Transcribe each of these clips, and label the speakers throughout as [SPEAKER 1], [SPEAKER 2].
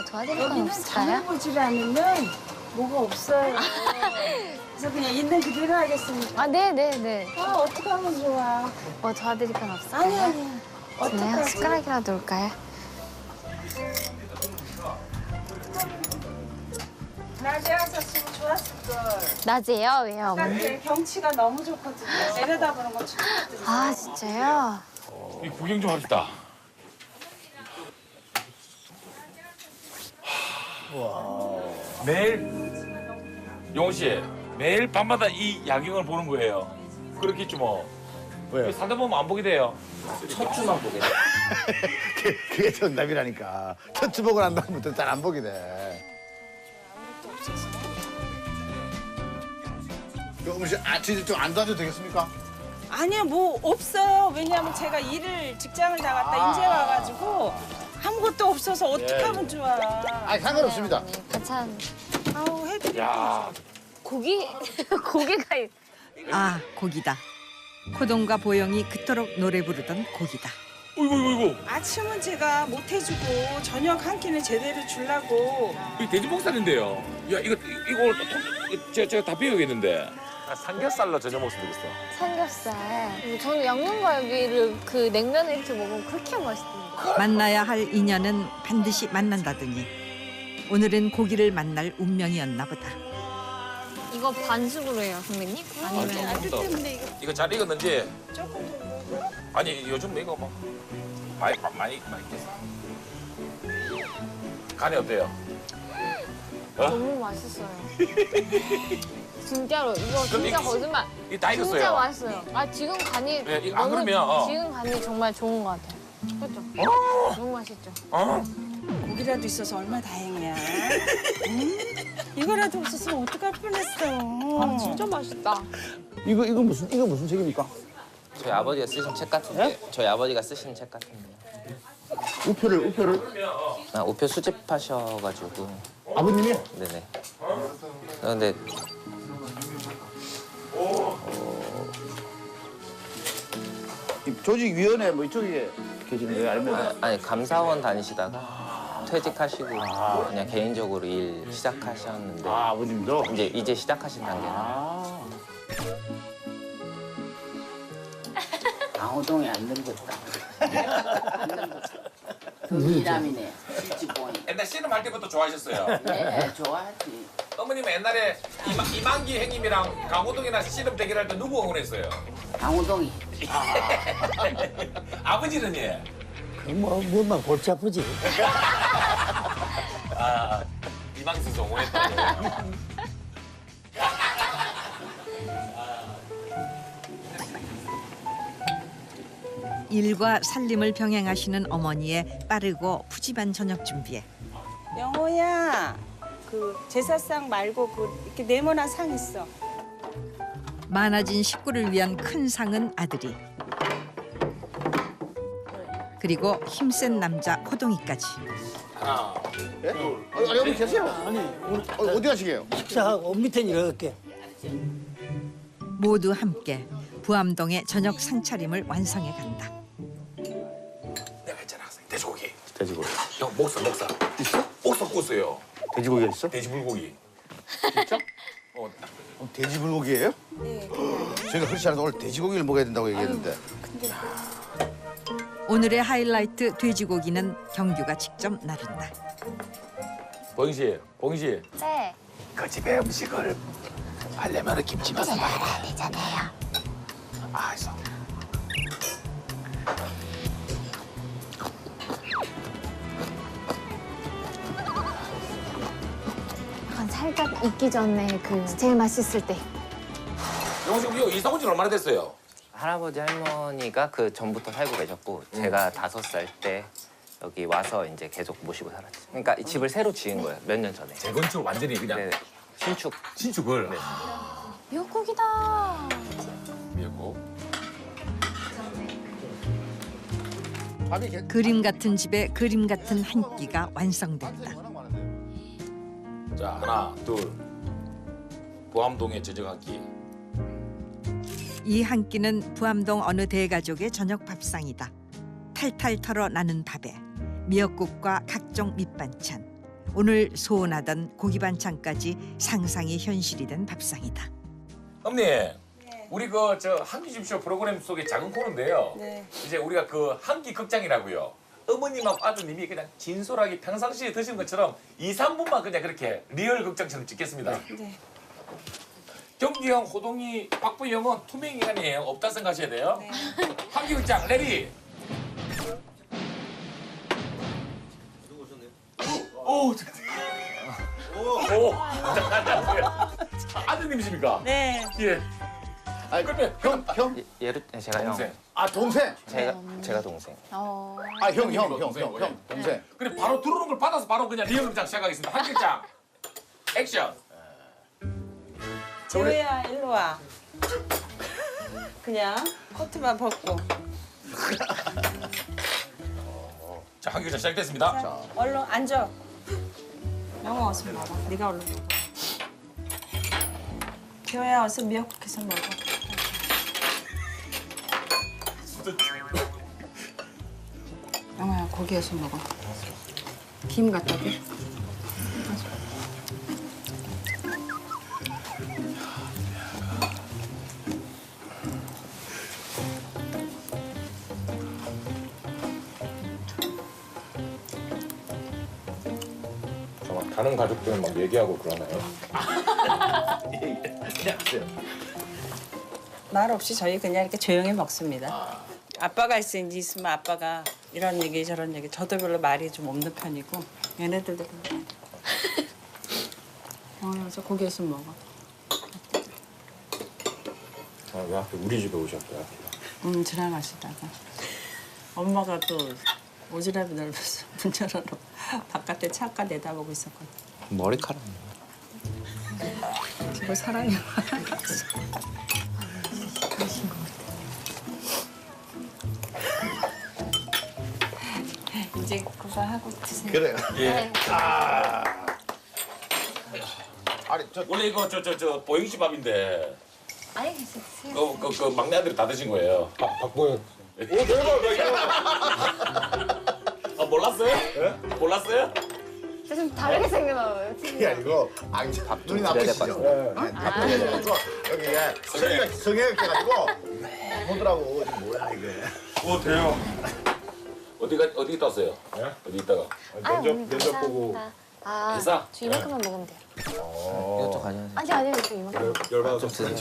[SPEAKER 1] 제가 도와드릴 건
[SPEAKER 2] 여기는
[SPEAKER 1] 없을까요?
[SPEAKER 2] 장보질 않으면 뭐가 없어요. 그래서 그냥 있는 그대로 하겠습니다.
[SPEAKER 1] 아, 네네네.
[SPEAKER 2] 아, 어떻게 하면 좋아.
[SPEAKER 1] 뭐 도와드릴 건 없을까요?
[SPEAKER 2] 아니, 아니.
[SPEAKER 1] 그래요?
[SPEAKER 2] 어떡하지?
[SPEAKER 1] 숟가락이라도 올까요?
[SPEAKER 2] 낮에 왔었으면 좋았을걸.
[SPEAKER 1] 낮에요? 왜요, 어머니?
[SPEAKER 2] 바깥에 경치가 너무 좋거든요. 내려다보는 거 좋거든요.
[SPEAKER 1] 아, 진짜요?
[SPEAKER 3] 이 구경 좀 합시다. 매일 용호 씨 매일 밤마다 이 야경을 보는 거예요. 그렇겠지 뭐.
[SPEAKER 4] 왜요?
[SPEAKER 3] 살다 보면 안 보게 돼요.
[SPEAKER 5] 첫 주만 보게 돼.
[SPEAKER 4] 그게 정답이라니까. 첫 주먹을 한 다음부터 잘 안 보게 돼. 어머니 진짜 좀 안 도와줘도 되겠습니까?
[SPEAKER 2] 아니요, 뭐 없어요. 왜냐하면 제가 직장을 나갔다 이제 와가지고 아무것도 없어서 어떻게 하면 좋아.
[SPEAKER 4] 아니 상관없습니다.
[SPEAKER 1] 어머니, 반찬.
[SPEAKER 2] 아우, 해드릴게요.
[SPEAKER 3] 야,
[SPEAKER 1] 고기? 고기가 있...
[SPEAKER 6] 아, 고기다. 호동과 보영이 그토록 노래 부르던 고기다.
[SPEAKER 3] 어이구.
[SPEAKER 2] 아침은 제가 못 해주고 저녁 한 끼는 제대로 주려고.
[SPEAKER 3] 이 돼지 목살인데요. 야, 이거 제가 다 비워야겠는데. 삼겹살로 저녁 먹으면 되겠어.
[SPEAKER 1] 삼겹살. 저는 양념갈비를 그 냉면에 이렇게 먹으면 그렇게 맛있던데.
[SPEAKER 6] 만나야 할 인연은 반드시 만난다더니 오늘은 고기를 만날 운명이었나 보다.
[SPEAKER 1] 이거 반숙으로 해요, 선배님? 아니면
[SPEAKER 2] 아들 때문에
[SPEAKER 3] 이거 잘 익었는지.
[SPEAKER 2] 조금 더.
[SPEAKER 3] 아니 요즘 이거 뭐 많이 됐어. 간이 어때요?
[SPEAKER 1] 너무 맛있어요. 진짜로 이거
[SPEAKER 3] 그럼
[SPEAKER 1] 진짜
[SPEAKER 3] 이-
[SPEAKER 1] 거짓말.
[SPEAKER 3] 이거 다 익었어요.
[SPEAKER 1] 진짜 맛있어요. 아 지금 간이
[SPEAKER 3] 네, 이거 안 그러면,
[SPEAKER 1] 지금 간이 정말 좋은 것 같아요. 그렇죠? 너무 맛있죠.
[SPEAKER 3] 어?
[SPEAKER 2] 고기라도 있어서 얼마나 다행이야. 이거라도 없었으면 어떡할 뻔했어.
[SPEAKER 1] 진짜 맛있다.
[SPEAKER 4] 이거 무슨 책입니까?
[SPEAKER 5] 저희 아버지가 쓰신 책 같은데. 저희 아버지가 쓰신 책 같은데.
[SPEAKER 4] 우표를
[SPEAKER 5] 아, 우표 수집하셔가지고.
[SPEAKER 4] 아버님이?
[SPEAKER 5] 네네. 그런데
[SPEAKER 4] 조직위원회 뭐 이쪽에 계시는 거예요? 아니면
[SPEAKER 5] 아니 감사원 다니시다가 퇴직하시고 그냥 개인적으로 일 시작하셨는데
[SPEAKER 4] 아버님도?
[SPEAKER 5] 이제 시작하신 단계라.
[SPEAKER 4] 아.
[SPEAKER 7] 강호동이 안 늙었다. 안 늙었다. 그 미남이네. 실지보이.
[SPEAKER 3] 옛날 씨름할 때부터 좋아하셨어요.
[SPEAKER 7] 네, 좋아하지.
[SPEAKER 3] 어머님은 옛날에 이만기 형님이랑 강호동이나 씨름 대결할 때 누구 응원했어요?
[SPEAKER 7] 강호동이.
[SPEAKER 3] 아버지는 예.
[SPEAKER 8] 뭐만 골치 아프지.
[SPEAKER 3] 아, 이만기 선수 응원했다고.
[SPEAKER 6] 일과 살림을 병행하시는 어머니의 빠르고 푸짐한 저녁 준비에
[SPEAKER 2] 영호야, 그 제사상 말고 그 이렇게 네모난 상 있어.
[SPEAKER 6] 많아진 식구를 위한 큰 상은 아들이. 그리고 힘센 남자 호동이까지.
[SPEAKER 3] 하나,
[SPEAKER 4] 예? 아니 어머니 계세요?
[SPEAKER 8] 아니 오늘
[SPEAKER 4] 어디 가시게요?
[SPEAKER 8] 식사하고 밑에 이렇게
[SPEAKER 6] 모두 함께 부암동의 저녁 상차림을 완성해 간다.
[SPEAKER 3] 내가 있잖아, 돼지고기.
[SPEAKER 4] 돼지고기.
[SPEAKER 3] 형 목살. 있어? 목살 구웠어요.
[SPEAKER 4] 돼지고기가 있어?
[SPEAKER 3] 돼지 불고기.
[SPEAKER 4] 진짜?
[SPEAKER 3] 어,
[SPEAKER 4] 돼지 불고기예요?
[SPEAKER 2] 네.
[SPEAKER 4] 저희가 그렇지 않아서 오늘 돼지고기를 먹어야 된다고 얘기했는데.
[SPEAKER 6] 오늘의 하이라이트 돼지고기는 경규가 직접 나른다.
[SPEAKER 3] 봉희 씨.
[SPEAKER 1] 네.
[SPEAKER 3] 그 집의 음식을 하려면 김치 맛을 봐야
[SPEAKER 1] 되잖아요.
[SPEAKER 3] 알았어.
[SPEAKER 1] 약간 살짝 익기 전에 그 제일 맛있을 때.
[SPEAKER 3] 영호 씨, 이거 이사 온 지 얼마나 됐어요?
[SPEAKER 5] 할아버지 할머니가 그 전부터 살고 계셨고 제가 5살 때 여기 와서 이제 계속 모시고 살았죠. 그러니까 이 집을 새로 지은 거예요. 몇 년 전에.
[SPEAKER 3] 재건축 완전히 그냥
[SPEAKER 5] 네, 신축.
[SPEAKER 3] 신축을.
[SPEAKER 1] 미역국이다.
[SPEAKER 3] 미역국.
[SPEAKER 6] 그림 같은 집에 그림 같은 한 끼가 완성된다.
[SPEAKER 3] 자, 하나, 둘. 보암동의 저녁 한 끼.
[SPEAKER 6] 이 한 끼는 부암동 어느 대가족의 저녁 밥상이다. 탈탈 털어 나는 밥에 미역국과 각종 밑반찬, 오늘 소원하던 고기 반찬까지 상상이 현실이 된 밥상이다.
[SPEAKER 3] 어머니, 우리 그 저 한끼 집쇼 프로그램 속의 작은 코너인데요.
[SPEAKER 2] 네.
[SPEAKER 3] 이제 우리가 그 한끼 극장이라고요. 어머님하고 아드님이 그냥 진솔하게 평상시에 드시는 것처럼 2, 3분만 그냥 그렇게 리얼 극장처럼 찍겠습니다.
[SPEAKER 2] 네.
[SPEAKER 3] 경기형, 호동이, 박부영은 투명 인간이에요. 없다 생각하셔야 돼요.
[SPEAKER 2] 네.
[SPEAKER 3] 한끼 극장 레디. 오, 안녕하세요. 아드님이십니까?
[SPEAKER 2] 네.
[SPEAKER 3] 예.
[SPEAKER 4] 아니,
[SPEAKER 3] 그러면
[SPEAKER 4] 형?
[SPEAKER 5] 얘를 제가
[SPEAKER 3] 동생.
[SPEAKER 5] 형.
[SPEAKER 4] 아, 동생?
[SPEAKER 5] 제가 동생.
[SPEAKER 1] 어.
[SPEAKER 4] 아, 형,
[SPEAKER 3] 동생.
[SPEAKER 4] 동생.
[SPEAKER 3] 그래 바로 들어오는 걸 받아서 바로 그냥 리얼 극장 시작하겠습니다. 한끼 극장 액션.
[SPEAKER 2] 재호야 일로 와. 그냥 코트만 벗고.
[SPEAKER 3] 자, 한끼 극장 시작됐습니다.
[SPEAKER 2] 얼른 앉아. 영어 어서 먹어. 네가 얼른 먹어. 재호야 어서 미역국해서 먹어. 영호야 고기 어서 먹어. 김 갖다 줘.
[SPEAKER 3] 정말 다른 가족들은 막 얘기하고 그러나요?
[SPEAKER 2] 말 없이 저희 그냥 이렇게 조용히 먹습니다. 아빠가 있으면 아빠가 이런 얘기 저런 얘기 저도 별로 말이 좀 없는 편이고 얘네들도 그래. 영어여서 고기 있으면 먹어.
[SPEAKER 3] 아, 왜 하필 우리 집에 오셨어요?
[SPEAKER 2] 지나가시다가 엄마가 또 오지랖이 넓어서 문 열어놓고 바깥에 창가 내다보고 있었거든.
[SPEAKER 5] 머리카락.
[SPEAKER 2] 그거 사랑해. 이제 그거 하고 드세요.
[SPEAKER 4] 그래.
[SPEAKER 3] 예.
[SPEAKER 4] 아니, 저,
[SPEAKER 3] 원래 이거 저 보영 씨 밥인데
[SPEAKER 1] 아니 괜찮으세요.
[SPEAKER 3] 그 막내 아들이 다 드신 거예요. 박보영. 오 대박. 아 몰랐어요? 예? 몰랐어요?
[SPEAKER 1] 좀 다르게 생겨나 봐요.
[SPEAKER 4] 그게 아니고, 아, 눈이
[SPEAKER 5] 드려야 될것
[SPEAKER 4] 나쁘시죠? 밥 드려야 여기 예, 성의가 깨가지고 보더라고. 이게 뭐야, 이게.
[SPEAKER 3] 오 대박. 어디 있다 왔어요? 어디 있다가?
[SPEAKER 1] 면접 보고. 아,
[SPEAKER 3] 회사?
[SPEAKER 1] 저 이만큼만 먹으면 돼요.
[SPEAKER 5] 이것도 가져가세요.
[SPEAKER 1] 아니요, 저 이만큼.
[SPEAKER 5] 좀 드세요.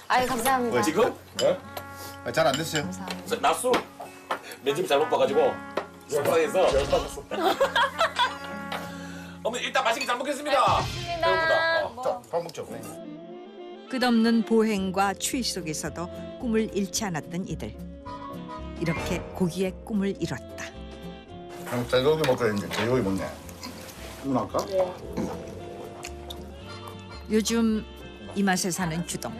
[SPEAKER 1] 아유, 감사합니다.
[SPEAKER 3] 지금?
[SPEAKER 4] 잘 안 됐어요.
[SPEAKER 1] 감사합니다.
[SPEAKER 3] 낮술 면접 잘못 봐가지고 속상해서 어머니 일단 맛있게 잘 먹겠습니다. 배고프다.
[SPEAKER 4] 자, 밥 먹죠.
[SPEAKER 6] 끝없는 보행과 추위 속에서도 꿈을 잃지 않았던 이들. 이렇게 고기의 꿈을 이뤘다.
[SPEAKER 4] 형, 제고기 먹고 있는데 제고기 먹네. 할까?
[SPEAKER 6] 요즘 이 맛에 사는 주동.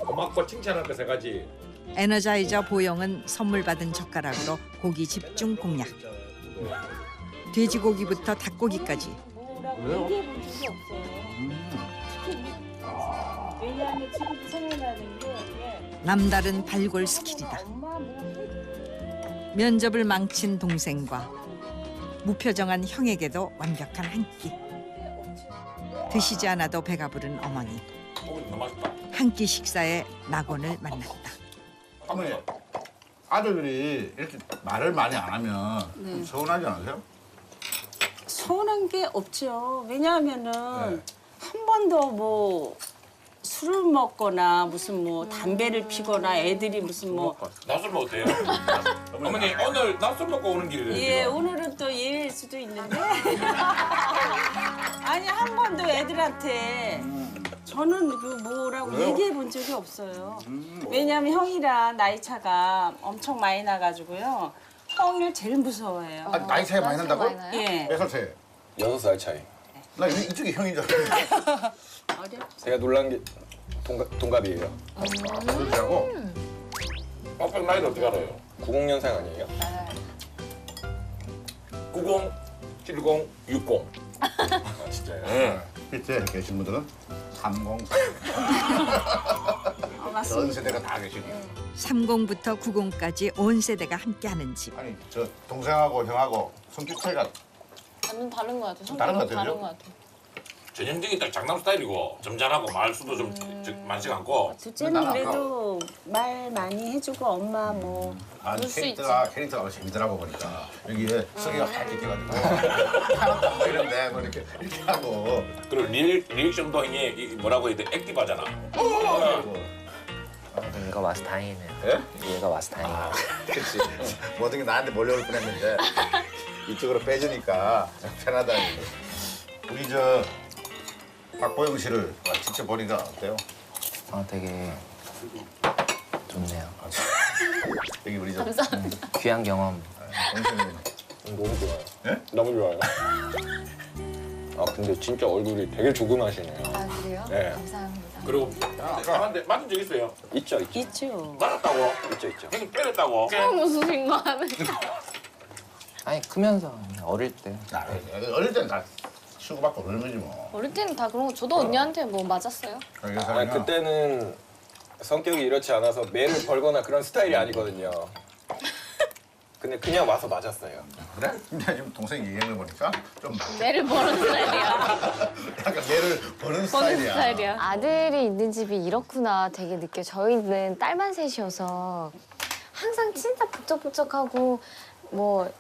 [SPEAKER 3] 고맙고 칭찬할 거 세 가지.
[SPEAKER 6] 에너자이저 보영은 선물 받은 젓가락으로 고기 집중 공략. 돼지고기부터 닭고기까지
[SPEAKER 2] 얘기해본 적이 없어요. 왜냐하면 지금 생각나는 게
[SPEAKER 6] 남다른 발골 스킬이다.
[SPEAKER 2] 엄마 뭐
[SPEAKER 6] 면접을 망친 동생과 무표정한 형에게도 완벽한 한 끼. 드시지 않아도 배가 부른 어머니.
[SPEAKER 3] 너무 맛있다.
[SPEAKER 6] 한 끼 식사에 낙원을 만났다.
[SPEAKER 4] 어머니, 아들들이 이렇게 말을 많이 안 하면 좀 서운하지 않으세요?
[SPEAKER 2] 서운한 게 없죠. 왜냐하면은 한 번도 뭐 술을 먹거나 무슨 뭐 담배를 피거나 애들이 무슨 뭐
[SPEAKER 3] 낮술 먹어도 돼요? 어머니 오늘 낮술 먹고 오는 길이래요.
[SPEAKER 2] 예,
[SPEAKER 3] 지금.
[SPEAKER 2] 오늘은 또 예일 수도 있는데. 아니, 한 번도 애들한테 저는 그 뭐라고 얘기해 본 적이 없어요. 왜냐면 형이랑 나이 차가 엄청 많이 나가지고요. 형을 제일 무서워해요.
[SPEAKER 4] 아, 나이 차이 많이 난다고?
[SPEAKER 1] 많이 나요?
[SPEAKER 2] 예.
[SPEAKER 4] 몇 살 차이?
[SPEAKER 9] 6살 차이.
[SPEAKER 4] 나 이쪽이 형인 줄 알았는데.
[SPEAKER 2] 어려?
[SPEAKER 9] 제가 놀란 게 동갑이에요.
[SPEAKER 4] 그러더라고.
[SPEAKER 3] 아빠 나이는 어떻게 알아요?
[SPEAKER 9] 90년생 아니에요?
[SPEAKER 3] 90, 70, 60.
[SPEAKER 9] 아 진짜요?
[SPEAKER 3] 응.
[SPEAKER 4] 밑에 계신 분들은 30. 전 세대가 다 계시네.
[SPEAKER 6] 30부터 90까지 온 세대가 함께하는 집.
[SPEAKER 4] 아니, 저 동생하고 형하고 성격 차이가
[SPEAKER 1] 완전 다른 것 같아.
[SPEAKER 4] 좀 다른 것
[SPEAKER 1] 성격이
[SPEAKER 4] 같아요,
[SPEAKER 1] 다른
[SPEAKER 4] 그죠?
[SPEAKER 1] 것 같아.
[SPEAKER 3] 전형적인 딱 장남 스타일이고 점잖하고 말수도 좀 많지가 않고.
[SPEAKER 2] 둘째는 그래도 말 많이 해주고 엄마 뭐
[SPEAKER 4] 아니
[SPEAKER 1] 그럴 수
[SPEAKER 4] 캐릭터가 재밌더라고 보니까 여기에 성의가 밝게 껴가지고 하나도 안 보이는데 뭐 이렇게 하고
[SPEAKER 3] 그리고 리액션도 이게 뭐라고 해야 돼? 액티브하잖아.
[SPEAKER 5] 얘가 와서 다행이네요.
[SPEAKER 4] 예?
[SPEAKER 5] 얘가 와서 다행이네요.
[SPEAKER 4] 아, 그렇지. 모든 게 나한테 몰려올 뻔했는데 이쪽으로 빼주니까 편하다니. 우리 저 박보영 씨를 직접 보니까 어때요?
[SPEAKER 5] 되게 좋네요.
[SPEAKER 4] 여기 우리 저
[SPEAKER 5] 귀한 경험.
[SPEAKER 4] 동생님.
[SPEAKER 9] 너무 좋아요.
[SPEAKER 4] 예?
[SPEAKER 9] 너무 좋아요. 아 근데 진짜 얼굴이 되게 조그마시네요.
[SPEAKER 1] 아 그래요?
[SPEAKER 9] 네.
[SPEAKER 1] 감사합니다.
[SPEAKER 3] 그리고 맞은 적 있어요?
[SPEAKER 9] 있죠 있죠.
[SPEAKER 2] 있죠.
[SPEAKER 3] 맞았다고?
[SPEAKER 9] 있죠.
[SPEAKER 3] 형님 때렸다고?
[SPEAKER 1] 처음 웃으신 거 하네.
[SPEAKER 5] 아니 크면서 어릴 때
[SPEAKER 4] 어릴 때는 다 치고받고 그러는 거지 뭐.
[SPEAKER 1] 어릴 때는 다 그런 거. 저도 언니한테 뭐 맞았어요.
[SPEAKER 9] 아 그때는 성격이 이렇지 않아서 매를 벌거나 그런 스타일이 아니거든요. 근데 그냥 와서 맞았어요.
[SPEAKER 4] 그래? 근데 지금 동생이 얘기하는 거 보니까 좀
[SPEAKER 1] 매를 버는 스타일이야.
[SPEAKER 4] 약간 얘를 보는
[SPEAKER 1] 버는
[SPEAKER 4] 스타일이야.
[SPEAKER 1] 스타일이야.
[SPEAKER 10] 아들이 있는 집이 이렇구나 되게 느껴. 저희는 딸만 셋이어서 항상 진짜 북적북적하고 뭐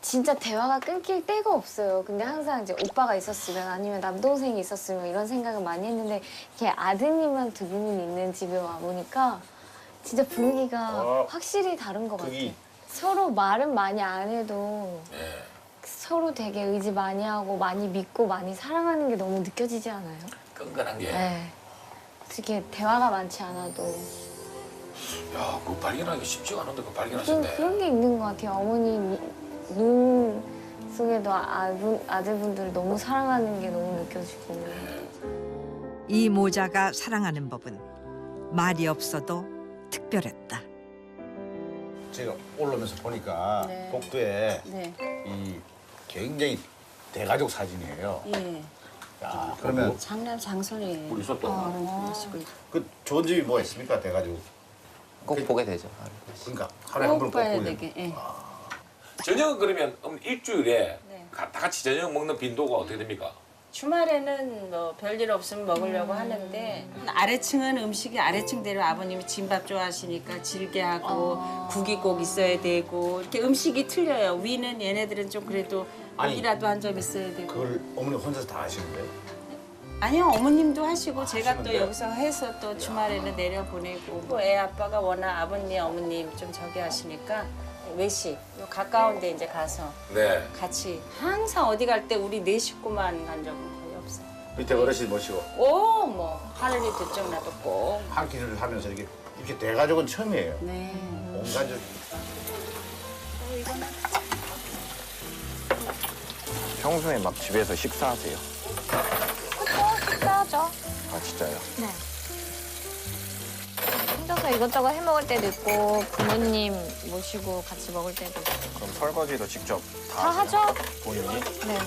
[SPEAKER 10] 진짜 대화가 끊길 때가 없어요. 근데 항상 이제 오빠가 있었으면 아니면 남동생이 있었으면 이런 생각을 많이 했는데 이렇게 아드님만 두 분이 있는 집에 와 보니까 진짜 분위기가 확실히 다른 것 같아요. 서로 말은 많이 안 해도 서로 되게 의지 많이 하고 많이 믿고 많이 사랑하는 게 너무 느껴지지 않아요?
[SPEAKER 3] 끈끈한 게.
[SPEAKER 10] 네. 이렇게 대화가 많지 않아도
[SPEAKER 3] 야, 그거 발견하기 쉽지가 않은데 그거
[SPEAKER 10] 좀
[SPEAKER 3] 발견하셨네.
[SPEAKER 10] 그런 게 있는 것 같아요. 어머니 눈 속에도 아들분들을 너무 사랑하는 게 너무 느껴지고.
[SPEAKER 6] 이 모자가 사랑하는 법은 말이 없어도 특별했다.
[SPEAKER 4] 제가 올라오면서 보니까
[SPEAKER 2] 네.
[SPEAKER 4] 복도에
[SPEAKER 2] 네.
[SPEAKER 4] 이 굉장히 대가족 사진이에요.
[SPEAKER 2] 예.
[SPEAKER 4] 야, 그러면
[SPEAKER 2] 장남 장손이에요.
[SPEAKER 3] 우리 있었다.
[SPEAKER 4] 그 좋은 집이 뭐 있습니까 대가족?
[SPEAKER 5] 꼭 보게 되죠.
[SPEAKER 4] 그러니까 하루에 한 번
[SPEAKER 2] 꼭
[SPEAKER 4] 꼭
[SPEAKER 2] 봐야
[SPEAKER 4] 보게.
[SPEAKER 2] 되게. 예.
[SPEAKER 3] 저녁은 그러면 일주일에
[SPEAKER 2] 네.
[SPEAKER 3] 다 같이 저녁 먹는 빈도가 어떻게 됩니까?
[SPEAKER 2] 주말에는 뭐 별일 없으면 먹으려고 하는데 아래층은 음식이 아래층대로 아버님이 진밥 좋아하시니까 질게 하고 국이 꼭 있어야 되고 이렇게 음식이 틀려요. 위는 얘네들은 좀 그래도
[SPEAKER 4] 아니,
[SPEAKER 2] 고기라도 한 점 있어야 되고.
[SPEAKER 4] 그걸 어머니 혼자서 다 하시는데요?
[SPEAKER 2] 아니요, 어머님도 하시고 제가 또
[SPEAKER 4] 하시는데?
[SPEAKER 2] 여기서 해서 또 주말에는 내려 보내고. 또 애 아빠가 워낙 아버님, 어머님 좀 저기 하시니까 외식 요 가까운데 이제 가서
[SPEAKER 3] 네.
[SPEAKER 2] 같이 항상 어디 갈 때 우리 네 식구만 간 적은 거의 없어요.
[SPEAKER 4] 밑에 어르신 모시고
[SPEAKER 2] 오, 뭐 하늘이 들쩍 나도 꼭.
[SPEAKER 4] 한 끼를 하면서 이렇게 대가족은 처음이에요.
[SPEAKER 2] 네.
[SPEAKER 4] 온 가족.
[SPEAKER 9] 평소에 막 집에서 식사하세요?
[SPEAKER 10] 그쵸? 식사하죠.
[SPEAKER 9] 아 진짜요?
[SPEAKER 10] 네. 혼자서 이것저것 해 먹을 때도 있고 부모님 모시고 같이 먹을 때도 있고.
[SPEAKER 9] 그럼 설거지도 직접
[SPEAKER 10] 다 하죠?
[SPEAKER 9] 본인이?
[SPEAKER 10] 네.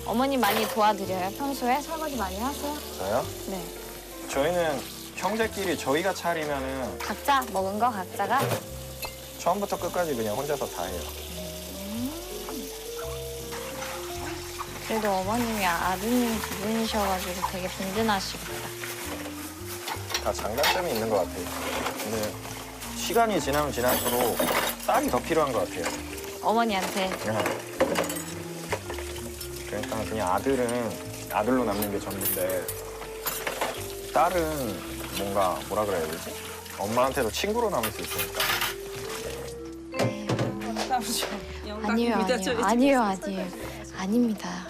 [SPEAKER 10] 어머니 많이 도와드려요? 평소에 설거지 많이 하세요?
[SPEAKER 9] 저요?
[SPEAKER 10] 네.
[SPEAKER 9] 저희는 형제끼리 저희가 차리면은
[SPEAKER 10] 각자 먹은 거 각자가?
[SPEAKER 9] 처음부터 끝까지 그냥 혼자서 다 해요.
[SPEAKER 10] 그래도 어머님이 아드님 두 분이셔가지고 되게 든든하시겠다.
[SPEAKER 9] 다 장단점이 있는 것 같아요. 근데 시간이 지나면 지날수록 딸이 더 필요한 것 같아요.
[SPEAKER 10] 어머니한테.
[SPEAKER 9] 그러니까 그냥 아들은 아들로 남는 게 전부인데 딸은 뭔가 뭐라 그래야 되지? 엄마한테도 친구로 남을 수 있으니까.
[SPEAKER 10] 아니에요. 아닙니다.